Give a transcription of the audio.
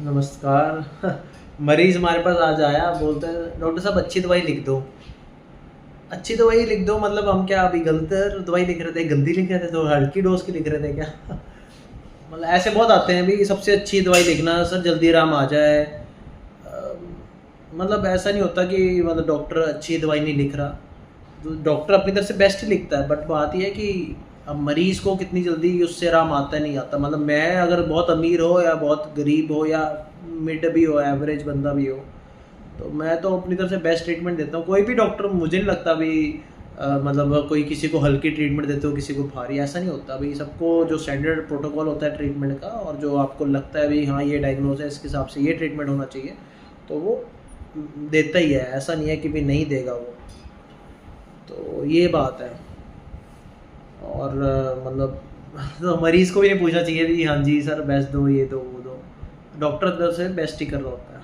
नमस्कार। मरीज हमारे पास आज आया, बोलते हैं डॉक्टर साहब अच्छी दवाई लिख दो। अच्छी दवाई लिख दो मतलब हम क्या अभी गलत दवाई लिख रहे थे, गंदी लिख रहे थे, तो हल्की डोज की लिख रहे थे क्या? मतलब ऐसे बहुत आते हैं भी, सबसे अच्छी दवाई लिखना सर, जल्दी आराम आ जाए। मतलब ऐसा नहीं होता कि मतलब डॉक्टर अच्छी दवाई नहीं लिख रहा, तो डॉक्टर अपनी तरफ से बेस्ट ही लिखता है, बट बात यह है कि अब मरीज को कितनी जल्दी उससे आराम आता है नहीं आता। मतलब मैं अगर बहुत अमीर हो या बहुत गरीब हो या मिड भी हो, एवरेज बंदा भी हो, तो मैं तो अपनी तरफ से बेस्ट ट्रीटमेंट देता हूँ। कोई भी डॉक्टर मुझे नहीं लगता भी मतलब कोई किसी को हल्की ट्रीटमेंट देते हो, किसी को भारी, ऐसा नहीं होता भाई। सबको जो स्टैंडर्ड प्रोटोकॉल होता है ट्रीटमेंट का, और जो आपको लगता है भाई हाँ ये डायग्नोज है, इसके हिसाब से ये ट्रीटमेंट होना चाहिए, तो वो देता ही है। ऐसा नहीं है कि भी नहीं देगा वो। तो ये बात है। और मतलब तो मरीज़ को भी नहीं पूछना चाहिए भी हाँ जी सर बेस्ट दो, ये दो वो दो। डॉक्टर तरफ से बेस्ट ही कर रहा होता है।